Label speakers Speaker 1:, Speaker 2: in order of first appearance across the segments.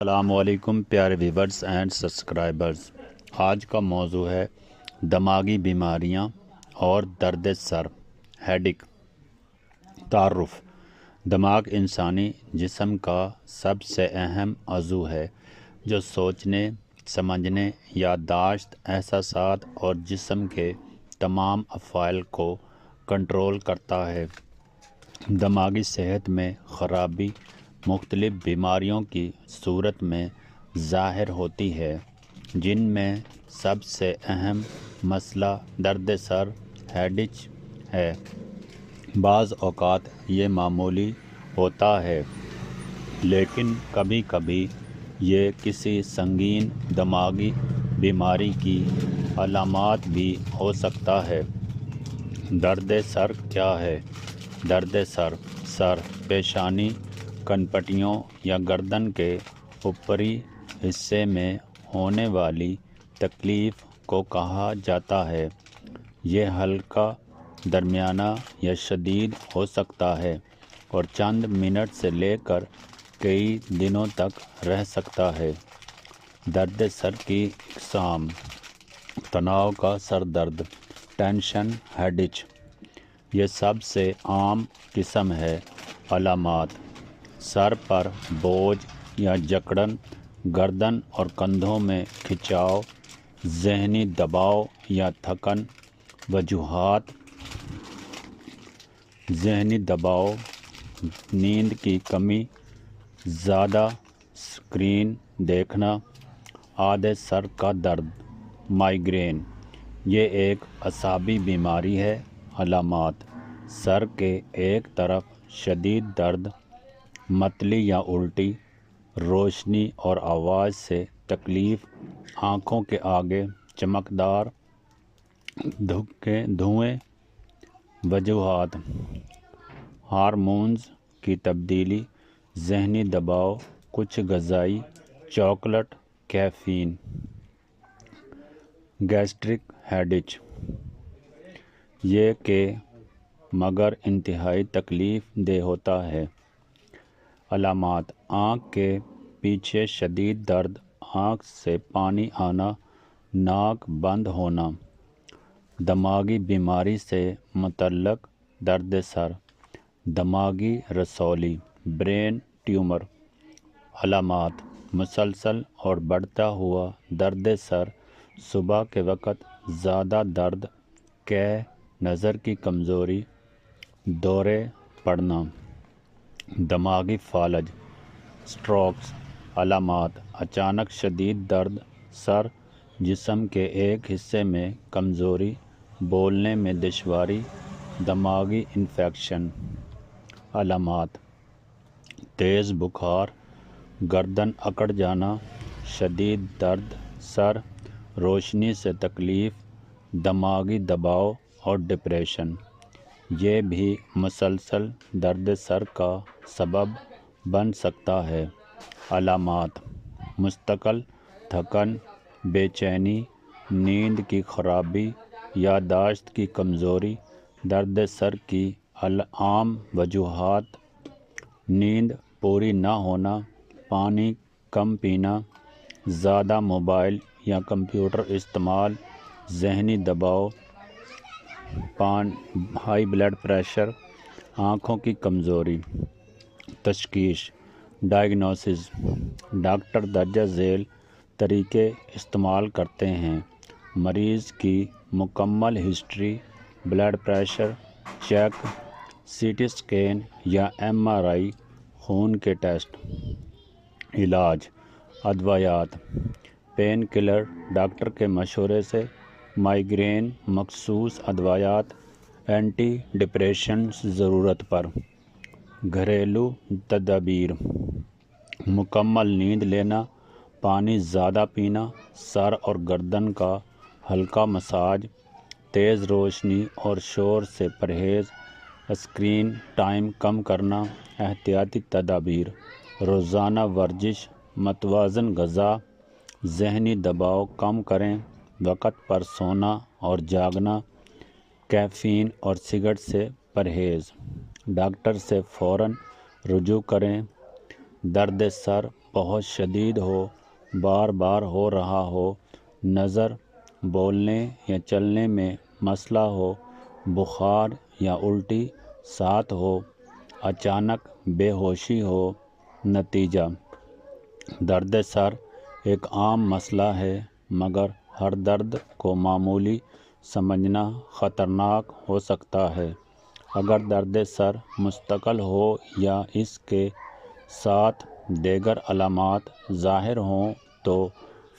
Speaker 1: السلام علیکم پیارے ویورز اینڈ سبسکرائبرز۔ آج کا موضوع ہے دماغی بیماریاں اور درد سر ہیڈک۔ تعارف: دماغ انسانی جسم کا سب سے اہم عضو ہے جو سوچنے، سمجھنے، یادداشت، احساسات اور جسم کے تمام افعال کو کنٹرول کرتا ہے۔ دماغی صحت میں خرابی مختلف بیماریوں کی صورت میں ظاہر ہوتی ہے، جن میں سب سے اہم مسئلہ درد سر ہیڈیک ہے۔ بعض اوقات یہ معمولی ہوتا ہے، لیکن کبھی کبھی یہ کسی سنگین دماغی بیماری کی علامات بھی ہو سکتا ہے۔ درد سر کیا ہے؟ درد سر، پیشانی، کنپٹیوں یا گردن کے اوپری حصے میں ہونے والی تکلیف کو کہا جاتا ہے۔ یہ ہلکا، درمیانہ یا شدید ہو سکتا ہے اور چند منٹ سے لے کر کئی دنوں تک رہ سکتا ہے۔ درد سر کی اقسام: تناؤ کا سر درد، ٹینشن ہیڈیک، یہ سب سے عام قسم ہے۔ علامات: سر پر بوجھ یا جکڑن، گردن اور کندھوں میں کھچاؤ، ذہنی دباؤ یا تھکن۔ وجوہات: ذہنی دباؤ، نیند کی کمی، زیادہ اسکرین دیکھنا، آدھے سر کا درد۔ مائیگرین، یہ ایک اعصابی بیماری ہے۔ علامات: سر کے ایک طرف شدید درد، متلی یا الٹی، روشنی اور آواز سے تکلیف، آنکھوں کے آگے چمکدار دھویں۔ وجوہات: ہارمونز کی تبدیلی، ذہنی دباؤ، کچھ غذائی، چاکلیٹ، کیفین۔ گیسٹرک ہیڈیک، یہ کہ مگر انتہائی تکلیف دہ ہوتا ہے۔ علامات: آنکھ کے پیچھے شدید درد، آنکھ سے پانی آنا، ناک بند ہونا۔ دماغی بیماری سے متعلق درد سر: دماغی رسولی، برین ٹیومر۔ علامات: مسلسل اور بڑھتا ہوا درد سر، صبح کے وقت زیادہ درد، قے، نظر کی کمزوری، دورے پڑنا۔ دماغی فالج، اسٹروکس۔ علامات: اچانک شدید درد سر، جسم کے ایک حصے میں کمزوری، بولنے میں دشواری، دماغی انفیکشن۔ علامات: تیز بخار، گردن اکڑ جانا، شدید درد سر، روشنی سے تکلیف، دماغی دباؤ اور ڈپریشن۔ یہ بھی مسلسل درد سر کا سبب بن سکتا ہے۔ علامات: مستقل تھکن، بے چینی، نیند کی خرابی، یادداشت کی کمزوری۔ درد سر کی عام وجوہات: نیند پوری نہ ہونا، پانی کم پینا، زیادہ موبائل یا کمپیوٹر استعمال، ذہنی دباؤ، ہائی بلڈ پریشر، آنکھوں کی کمزوری۔ تشخیص: ڈائگنوسس: ڈاکٹر درجہ ذیل طریقے استعمال کرتے ہیں۔ مریض کی مکمل history, blood pressure check, C T scan یا ایم آر آئی، خون کے ٹیسٹ۔ علاج: ادویات، پین کلر، ڈاکٹر کے مشورے سے، مائیگرین مخصوص ادویات، اینٹی ڈپریشنٹس ضرورت پر۔ گھریلو تدابیر: مکمل نیند لینا، پانی زیادہ پینا، سر اور گردن کا ہلکا مساج، تیز روشنی اور شور سے پرہیز، اسکرین ٹائم کم کرنا۔ احتیاطی تدابیر: روزانہ ورزش، متوازن غذا، ذہنی دباؤ کم کریں، وقت پر سونا اور جاگنا، کیفین اور سگریٹ سے پرہیز۔ ڈاکٹر سے فوراً رجوع کریں۔ درد سر بہت شدید ہو، بار بار ہو رہا ہو، نظر، بولنے یا چلنے میں مسئلہ ہو، بخار یا الٹی ساتھ ہو، اچانک بے ہوشی ہو۔ نتیجہ: درد سر ایک عام مسئلہ ہے، مگر ہر درد کو معمولی سمجھنا خطرناک ہو سکتا ہے۔ اگر درد سر مستقل ہو یا اس کے ساتھ دیگر علامات ظاہر ہوں تو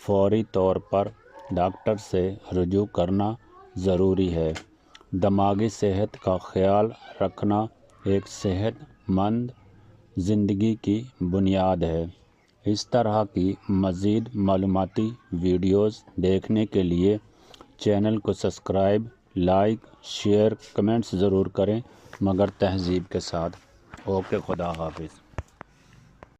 Speaker 1: فوری طور پر ڈاکٹر سے رجوع کرنا ضروری ہے۔ دماغی صحت کا خیال رکھنا ایک صحت مند زندگی کی بنیاد ہے۔ اس طرح کی مزید معلوماتی ویڈیوز دیکھنے کے لیے چینل کو سبسکرائب، لائک، شیئر، کمنٹس ضرور کریں، مگر تہذیب کے ساتھ۔ اوکے، خدا حافظ۔